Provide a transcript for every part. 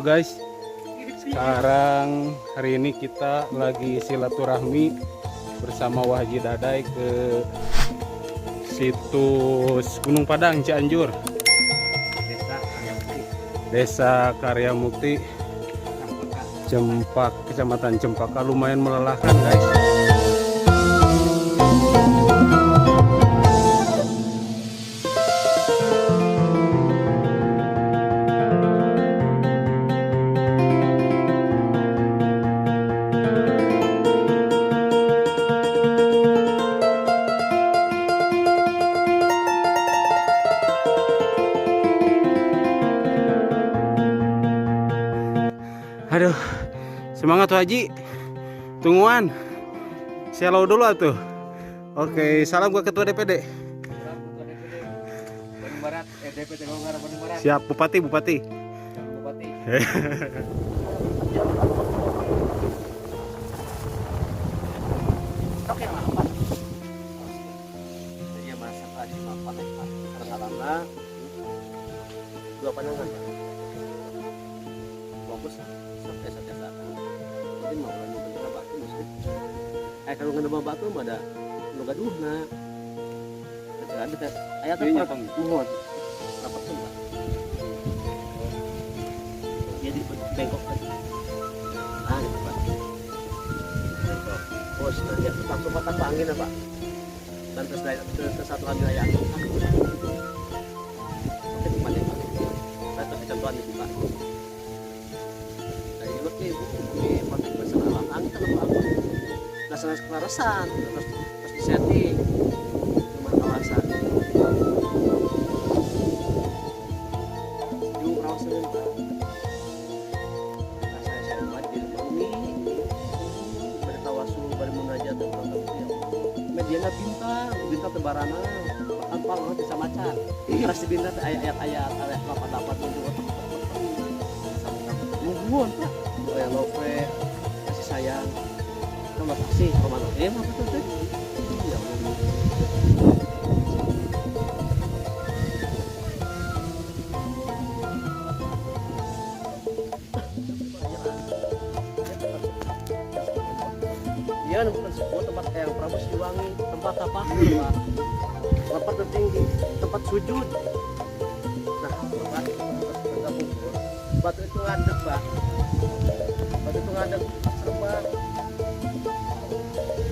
Halo guys, sekarang hari ini kita lagi silaturahmi bersama Wahji Dadai ke situs Gunung Padang Cianjur, Desa Karya Mukti, Kecamatan Cempaka. Lumayan melelahkan guys. Aduh, semangat Haji. Tungguan. Selalu dulu atuh. Oke, salam buat Ketua DPD. Bandung Barat, DPD Golkar Bandung Barat. Siap, Bupati. Bupati. Oke, apa? Jadi masa tadi pakai karena dua pandangan. Fokus sampai saat mungkin mau kan bener batu mesti. Kalau nggak ada batu mah ada lu gaduh nah. Ada ayat apa? Muhun. Rapat semua. Jadi bengkok lagi. Ah, gitu Pak. Bengkok. Bos, nanti langsung patah angin apa? Dan terus satu lagi ayat. Oke, kembali Pak. Saya kasih contohan itu Pak. Nah, ini berarti ini pakai masalah angin kan apa? Masalah kelarasan, terus disetting. Cuma kawasan. Yung kawasan yun Pak. Saya buat di Bumi. Bertawasul, bermunajat dan bertawassul. Mediana bintang tebarana. Tanpa orang bisa macan. Terus di bintang ayat-ayat 88 menunjuk. Nuhun Pak. Kayak love, kasih sayang. Terima kasih, Roman. Apa tuh teh? Ya Allah. Dia bukan sebuah tempat yang Prabu Siliwangi, tempat apa? Tempat tertinggi, tempat sujud. Nah, tempat bergabung. Batu itu ngadeg, Pak. Batu itu ngadeg serba.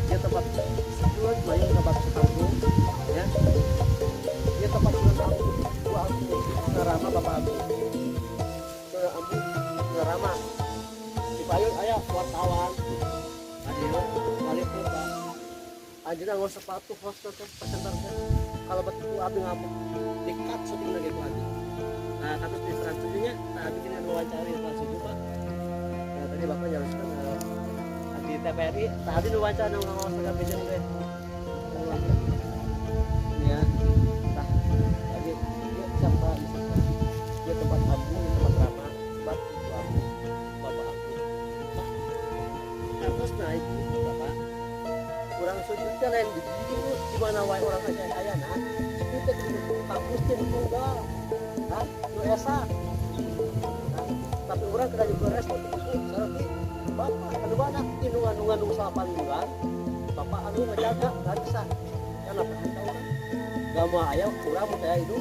Dia tempat sujud, banyak tempat sekampung, ya. Dia tempat sujud aku, Narama Bapak Abu. Narama. Di payung ayah wartawan. Ayo, balik tuh Pak. Aja nggak sepatu hostel teh pasar teh. Kalau betul abdi ngamuk, dikat syuting lagi tuh abdi. Nah, kasus di selanjutnya, nah bikin wawancara Pak Suju Pak. Nah, tadi Bapak jelaskan di TPRI, tadi wawancara nang ngawas segala pisan teh. Ya, nah, tadi dia sampai dia tempat abu, tempat ramah, tempat itu abu, Bapak aku. Terus naik Bapak. Kurang sujudnya lain di mana wae orang aja ayana. Kita di kampus teh tunggal. Nah, nu esa. Tapi orang kena juga respon itu sareng Bapak kedua anak nungan 8 bulan. Bapak anu ngejaga kan bisa. Karena apa tahu kan. Gak mau ayam kurang teh itu.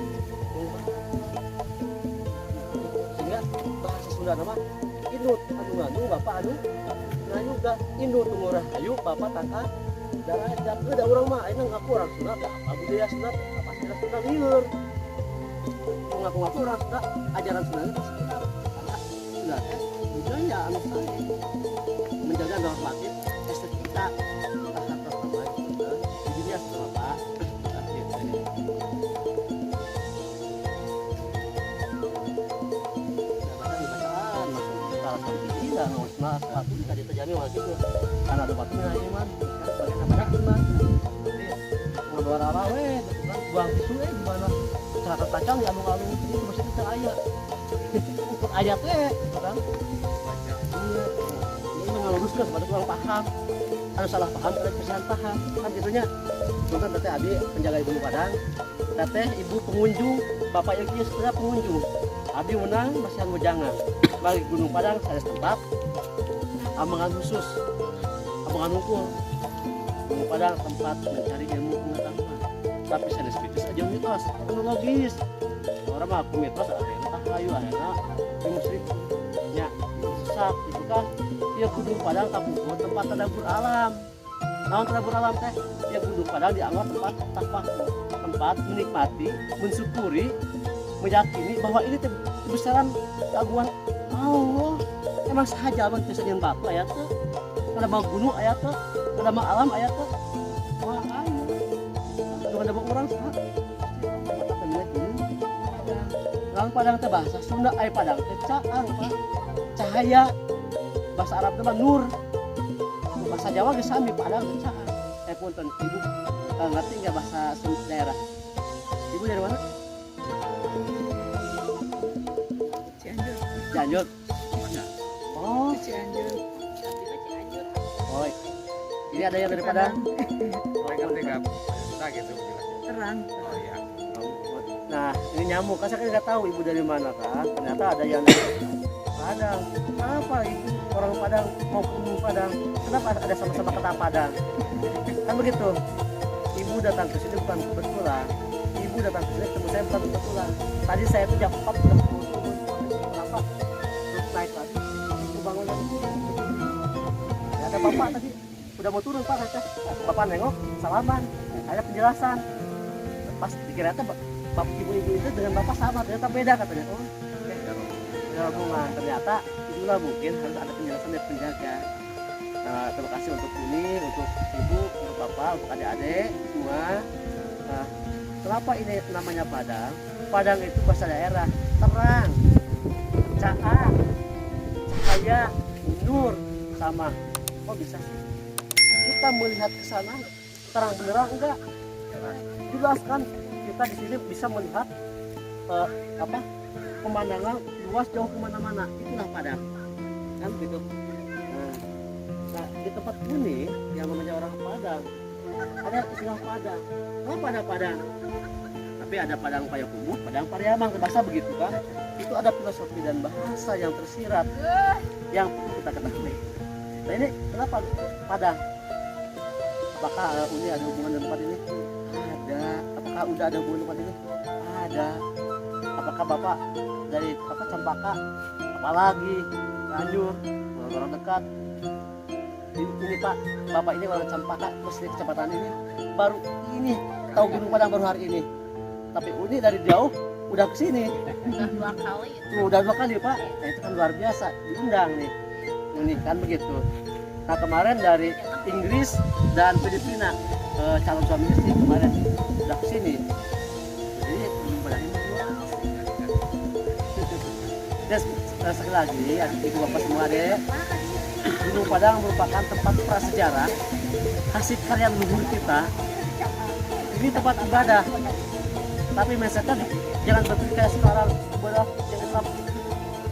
Sehingga bahasa Sunda nama inut anu Bapak anu nah juga induk tungurah ayu Bapak tangka darajat ada orang mah ayeuna ngaku orang Sunda apa budaya Sunda apa Sunda lieur ngaku-ngaku orang Sunda ajaran Sunda itu sekitar karena Sunda teh budaya anu sae menjaga normatif estetika tahap pertama jadi dia sama Pak nah satu tadi terjadi waktu itu karena ada batunya iman bagian apa iman mau luar arawe kan buang tisu gimana cara kacang ya anu itu masih kita ayat untuk ayatnya kan ini mengaluruskan kepada orang paham ada salah paham ada kesalahan paham kan gitunya bukan teteh abi penjaga ibu Padang teteh ibu pengunjung bapak yang kia sebenarnya pengunjung abdi menang masih anu jangan bagi Gunung Padang saya tetap amangan khusus amangan hukum Gunung Padang tempat mencari ilmu pengetahuan tapi saya spiritus aja mitos anu logis orang mah aku mitos akhirnya tahayu akhirnya musrik nya sesak itu kan ya Gunung Padang kabupaten tempat tadabur alam naon tadabur alam teh ya Gunung Padang dianggap tempat tafakur tempat menikmati mensyukuri meyakini bahwa ini kebesaran keagungan Allah emang saja abang kesanyan batu ayat tuh ada mau gunung ayat tuh ada mau alam ayat tuh wah ayo bukan ada orang sah orang Padang teh bahasa Sunda ay Padang teh caang pak cahaya bahasa Arab teh nur bahasa Jawa geus sami Padang teh caang punten ibu ngerti nggak bahasa daerah ibu dari mana Cianjur. Oh, Cianjur. Oh, ini ada yang dari Padang. gitu. Terang. Oh iya. Nah, ini nyamuk. Kan saya kan nggak tahu ibu dari mana kan. Ternyata ada yang dari Padang. Kenapa ibu orang Padang mau ke Padang? Kenapa ada sama-sama kata Padang? Kan begitu. Ibu datang ke sini bukan kebetulan. Ibu datang ke sini ketemu saya bukan kebetulan. Tadi saya tuh jam 4 udah turun. Kenapa? Terus naik lagi. Aku bangun lagi. Ya, ada bapak tadi. Udah mau turun pak. Bapak nengok, salaman. Ada penjelasan. Pas dikira bapak ibu-ibu itu dengan bapak sama. Ternyata beda katanya. Oh, beda hubungan. Ternyata itulah mungkin harus ada penjelasan dari penjaga. Nah, terima kasih untuk ini, untuk ibu, untuk bapak, untuk adik-adik semua. Nah, kenapa ini namanya Padang? Padang itu bahasa daerah, terang, cahaya, cahaya, nur, sama. Kok bisa sih? Kita melihat ke sana terang benerang enggak? Jelas kan kita di sini bisa melihat pemandangan luas jauh kemana-mana. Itulah Padang, kan gitu. Nah, di tempat ini yang namanya orang Padang ada istilah Padang. Kenapa ada Padang? Tapi ada Padang Payakumbuh, Padang Pariamang, bahasa begitu kan? Itu ada filosofi dan bahasa yang tersirat yang kita ketahui. Nah ini kenapa Padang? Apakah Uni ada hubungan dengan tempat ini? Ada. Apakah udah ada hubungan dengan tempat ini? Ada. Apakah Bapak dari Cempaka? Apalagi Cianjur, orang dekat. Ini Pak, Bapak ini orang Cempaka, terus di kecamatan ini baru ini tahu Gunung Padang baru hari ini. Tapi Uni dari jauh udah kesini. Udah 2 kali. Udah 2 kali Pak. Nah, itu kan luar biasa, diundang nih. Uni kan begitu. Nah kemarin dari Inggris dan Filipina calon suami istri kemarin udah kesini. Jadi Gunung Padang ini luas. Dan sekali lagi ya, ibu bapak semua deh. Gunung Padang merupakan tempat prasejarah hasil karya leluhur kita. Ini tempat ibadah. Tapi misalkan jangan berpikir kayak sekarang ibadah yang Islam.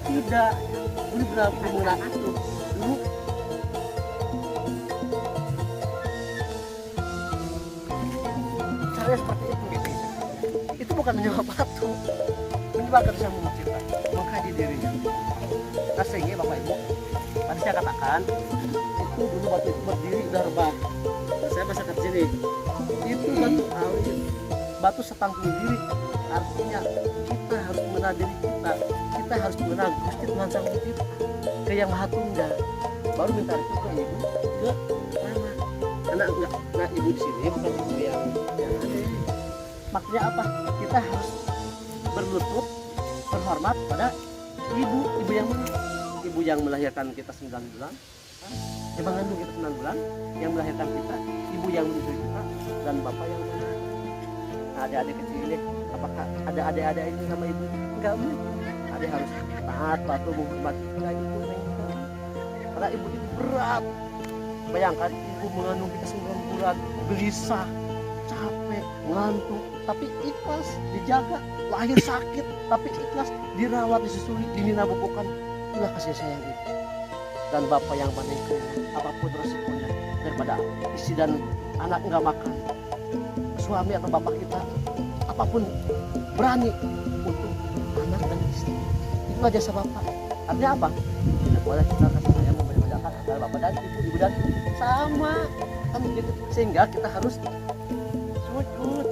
Tidak. Ini benar mengenai itu. Dulu caranya seperti itu. Itu bukan menyewa batu. Menyebabkan bisa mencipta, mengkaji dirinya. Nah sehingga Bapak Ibu, tadi saya katakan itu dulu batu itu berdiri udah rebah. Nah, saya masa ke sini itu batu alit, batu setanggung diri. Artinya kita harus mengenal diri kita harus mengenal Gusti Tuhan Sang Pencipta, ke Yang Maha Tunggal. Baru minta itu ke ibu, ke mama. Karena enggak ibu di sini bukan ibu yang aneh. Maksudnya apa? Kita harus berlutut, berhormat pada ibu yang mana? Ibu yang melahirkan kita 9 bulan, yang mengandung kita 9 bulan, yang melahirkan kita, ibu yang menyusui kita, dan bapak yang mana? Nah, adik-adik kecil ini, apakah ada adik-adik ini sama ibu? Enggak, adik harus taat, patuh, menghormati ibu. Karena ibu itu berat. Bayangkan ibu mengandung kita 9 bulan, gelisah, capek, ngantuk, tapi ikhlas, dijaga, lahir sakit, tapi ikhlas, dirawat, disusui, dininabobokan. Itulah kasih sayang ibu. Dan bapak yang menikah, apapun resikonya, daripada istri dan anak nggak makan, suami atau bapak kita, apapun berani untuk anak dan Itu aja jasa bapak. Artinya apa? Tidak boleh kita kasih sayang membeda-bedakan antara bapak dan ibu dan sama kan begitu. Sehingga kita harus sujud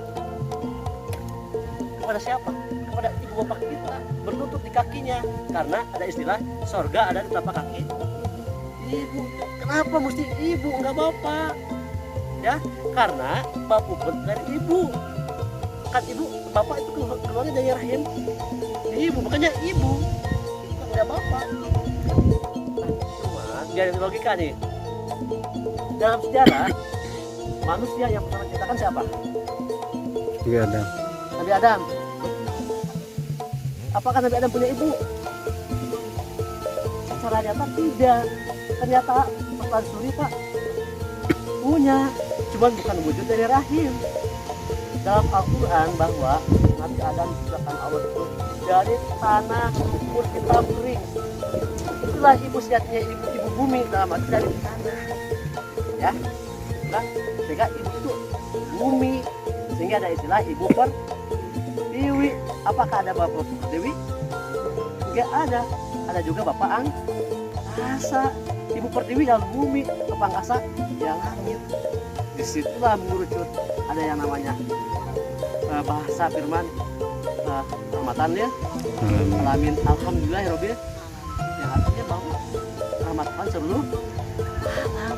kepada siapa? Kepada ibu bapak kita, berlutut di kakinya, karena ada istilah sorga ada di telapak kaki ibu. Kenapa mesti ibu enggak bapak? Ya, karena bapak pun dari ibu. Kan ibu, bapak itu keluarnya dari rahim ibu, makanya ibu itu kan ada bapak. Nah, cuma biar logika nih, dalam sejarah manusia yang pertama diciptakan siapa? Iya ada. Nabi Adam. Apakah Nabi Adam punya ibu? Secara nyata tidak. Ternyata Pak Suri Pak punya, cuman bukan wujud dari rahim. Dalam Al-Quran bahwa Nabi Adam diciptakan Allah itu dari tanah lumpur hitam kering. Itulah ibu sejatinya, ibu bumi, dalam arti dari tanah. Ya, nah, sehingga ibu itu bumi, sehingga ada istilah ibu pertiwi. Apakah ada bapak pertiwi? Enggak ada. Ada juga bapak angkasa. Ibu pertiwi dalam bumi, bapak angkasa di langit. Disitulah mengerucut ada yang namanya bahasa firman rahmatannya alamin alhamdulillahirobbil, yang artinya bahwa rahmat Tuhan seluruh alam.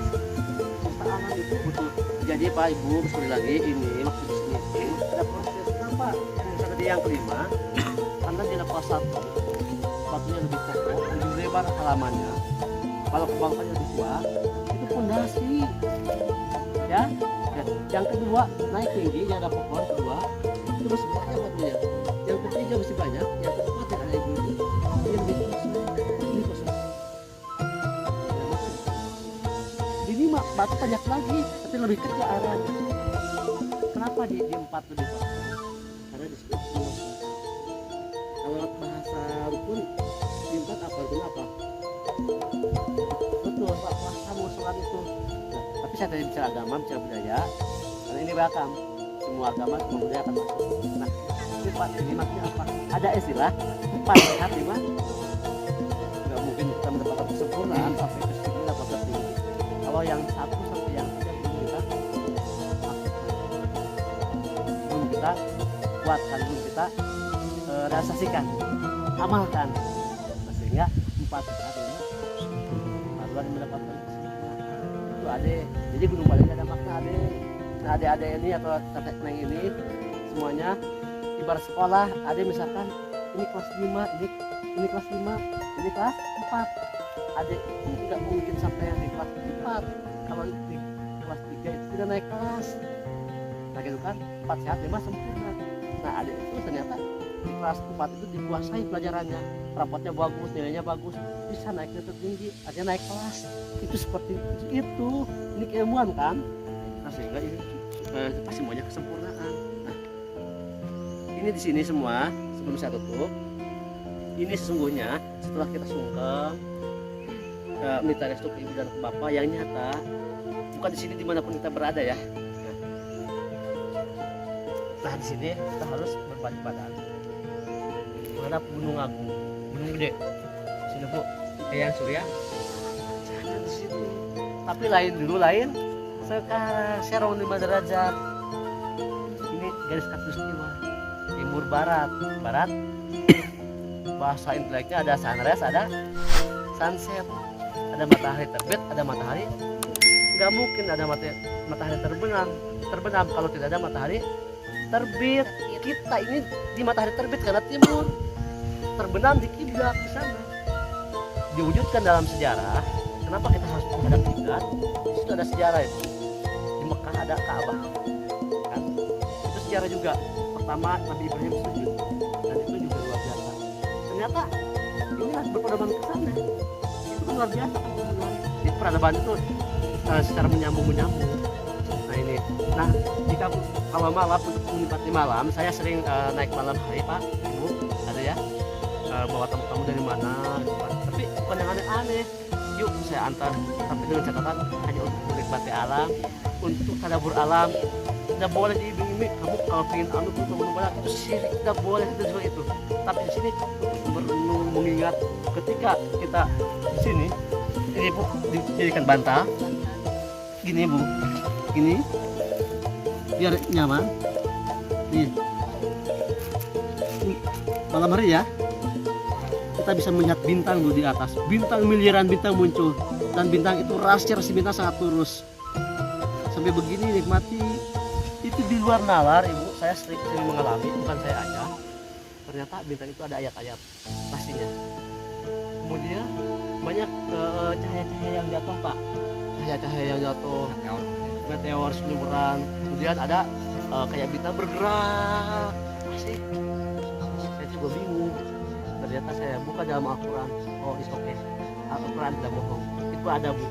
Semesta alam itu butuh. Jadi Pak Ibu sekali lagi ini maksud ini ada proses. Kenapa yang tadi yang kelima? Karena di lepas satu batunya lebih kokoh, lebih lebar halamannya. Kalau kebangunan lebih kuat, itu fondasi. Ya, yang kedua naik tinggi, yang ada pohon kedua itu masih banyak batunya. Yang ketiga masih banyak, yang keempat yang ada ibu ini lebih kosong. Ini kosong. Di lima batu banyak lagi, tapi lebih kecil airnya. Kenapa di empat lebih kosong? Karena disebut kosong. Kalau bahasa rukun di empat apa rukun apa? Betul, Pak, kamu sholat itu. Nah, tapi saya tadi bicara agama, bicara budaya, karena ini welcome. Semua agama, semua budaya akan masuk. Nah, empat ini maksudnya apa? Ada istilah empat sehat lima. Nggak mungkin kita mendapatkan kesempurnaan sampai ke sini dapat tertinggi. Kalau yang satu sampai yang tiga belum kita belum kita kuatkan, belum kita realisasikan, amalkan. Nah, sehingga empat sehat lima barulah mendapatkan itu ade. Jadi gunung Baling ada makna ade. Nah, adik-adik ini atau kakek neng ini semuanya ibarat sekolah. Ada misalkan ini kelas 5, ini kelas 5, ini kelas 4. Adik itu tidak mungkin sampai yang di kelas 4. Kalau di kelas 3 itu tidak naik kelas. Nah gitu kan, 4 sehat 5 sempurna. Nah adik itu ternyata di kelas 4 itu dikuasai pelajarannya, rapotnya bagus, nilainya bagus, bisa naiknya tertinggi, artinya naik kelas. Itu seperti itu. Ini keilmuan kan. Nah sehingga ini pasti semuanya kesempurnaan. Nah, ini di sini semua sebelum saya tutup. Ini sesungguhnya setelah kita sungkem minta restu ke ibu dan ke bapak yang nyata, bukan di sini dimanapun kita berada ya. Nah di sini kita harus berbalik badan menghadap Gunung Agung, Gunung Gede. Sini Bu, Eyang Surya. Jangan di situ. Tapi lain dulu lain. Sekarang Serong 5 derajat. Ini garis khatulistiwa. Timur barat, barat. Bahasa inteleknya ada sunrise, ada sunset, ada matahari terbit, ada matahari. Nggak mungkin ada matahari terbenam kalau tidak ada matahari terbit. Kita ini di matahari terbit karena timur, terbenam di kiblat di sana. Diwujudkan dalam sejarah. Kenapa kita harus menghadap kiblat? Di situ ada sejarah itu. Di Mekah ada Ka'bah, kan? Itu sejarah juga. Pertama Nabi Ibrahim sujud, dan itu juga luar biasa. Ternyata inilah berperadaban ke sana. Itu kan luar biasa kan sebenarnya. Di peradaban itu secara menyambung. Nah ini. Nah jika kalau malam untuk menikmati malam, saya sering naik malam hari Pak, Ibu, ada ya. Bawa tamu-tamu dari mana, tapi bukan yang aneh-aneh. Yuk saya antar, tapi dengan catatan hanya untuk menikmati alam, untuk tadabbur alam. Tidak boleh diiming-iming kamu kalau pengen anu tuh itu syirik, tidak boleh itu juga itu. Tapi di sini untuk merenung mengingat ketika kita di sini ini Bu dijadikan bantal gini Bu, gini biar nyaman nih. Ini malam hari ya kita bisa melihat bintang Bu di atas, bintang miliaran bintang muncul, dan bintang itu rasi bintang sangat lurus sampai begini nikmati. Itu di luar nalar Ibu, saya sering mengalami, bukan saya aja. Ternyata bintang itu ada ayat-ayat pastinya. Kemudian banyak cahaya-cahaya yang jatuh Pak, cahaya-cahaya yang jatuh, meteor seliweran. Kemudian ada kayak bintang bergerak. Masih saya juga bingung. Ternyata saya buka dalam Al-Quran. Oh is okay, Al-Quran tidak bohong. Itu ada Bu,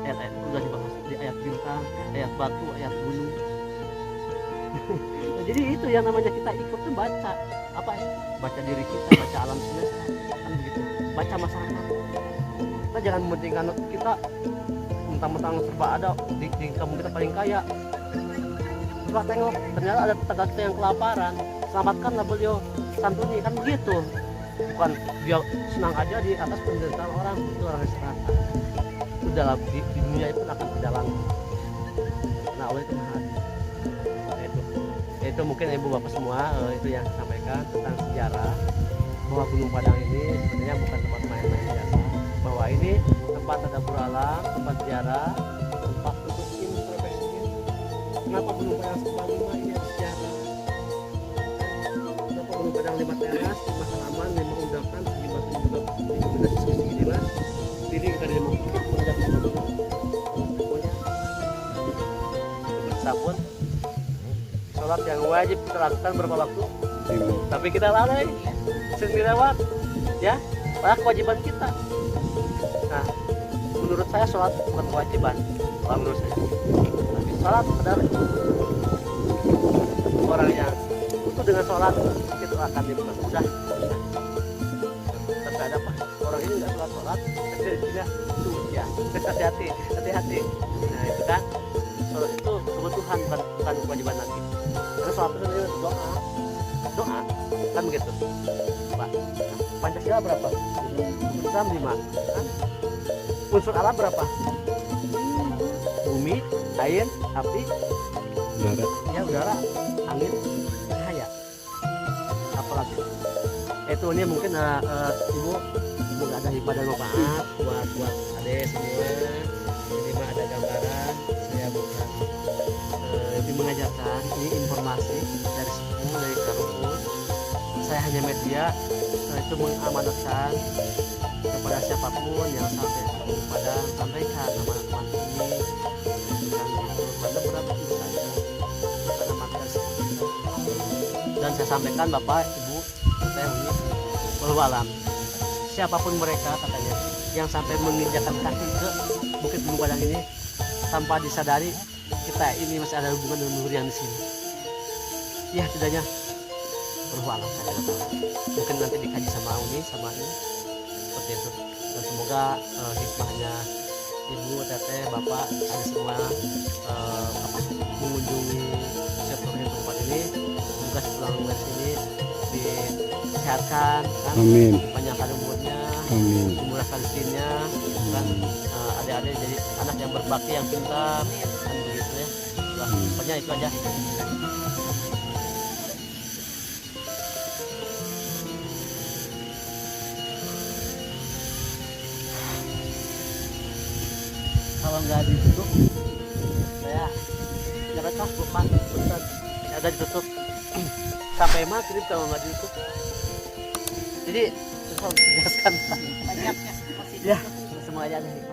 ayat-ayat itu sudah dibahas di ayat bintang, ayat batu, ayat gunung. Nah, jadi itu yang namanya kita ikut tuh baca apa ya, baca diri kita, baca alam semesta kan begitu, baca masyarakat. Kita jangan mementingkan kita mentang-mentang serba ada di kampung kita paling kaya. Coba tengok, ternyata ada tetangga kita yang kelaparan, selamatkanlah beliau, santuni, kan begitu. Bukan dia senang aja di atas penderitaan orang, itu orang serata. Itu dalam di dunia itu akan berjalan. Nah oleh itu mahal. Itu mungkin Ibu Bapak semua itu yang saya sampaikan tentang sejarah bahwa Gunung Padang ini sebenarnya bukan tempat main-main biasa, bahwa ini tempat tadabbur alam, tempat sejarah, tempat untuk introspeksi. Kenapa Gunung Padang Lima ini ada sejarah? Kenapa Gunung Padang 5 teras, 5 halaman, 5 undakan, 5 diskusi gini lah. Pilih kita di 5 undakan. Pokoknya sabun sholat yang wajib kita lakukan berapa waktu, tapi kita lalai, sering dilewat, ya, padahal kewajiban kita. Nah, menurut saya sholat bukan kewajiban, kalau menurut saya, tapi sholat adalah orang yang butuh dengan sholat itu akan dipermudah. Tapi ada apa? Orang ini nggak sholat, tidak tuh ya, hati-hati. Nah itu kan, sholat itu kebutuhan bukan kewajiban lagi. Karena sholat itu doa kan begitu Pak. Pancasila berapa? Islam 5 kan? Unsur alam berapa? Bumi, air, api, Udara. ya udara, angin, cahaya. Apalagi itu ini mungkin Ibu semoga ada ibadah manfaat buat adek semua. Ini mah ada gambaran, saya bukan ini mengajarkan, ini informasi dari sepuh, dari karumpul. Saya hanya media itu mengamanatkan kepada siapapun yang sampai pada sampaikan nama teman ini bukan itu pada berat itu saja, bukan amanatkan seperti itu. Dan saya sampaikan Bapak Ibu saya ini bahwa alam siapapun mereka katanya yang sampai menginjakan kaki ke Bukit Gunung Padang ini tanpa disadari kita ini masih ada hubungan dengan leluhur yang di sini. Ya tidaknya berwalah saya tidak tahu. Mungkin nanti dikaji sama Uni sama ini seperti itu. Dan semoga hikmahnya Ibu, Teteh, Bapak, ada semua mengunjungi sektor tempat ini. Semoga sepulang dari sini disehatkan, kan? Amin. Panjangkan umurnya, Amin. dimurahkan rezekinya, kan? Adik-adik jadi anak yang berbakti yang pintar, kan begitu ya. Pokoknya itu aja. Kalau nggak ditutup, saya ngerekas bukan bentar, ya ada ditutup sampai maghrib kalau nggak ditutup. Jadi susah untuk menjelaskan. Banyaknya seperti Ya, semuanya ada hikmah.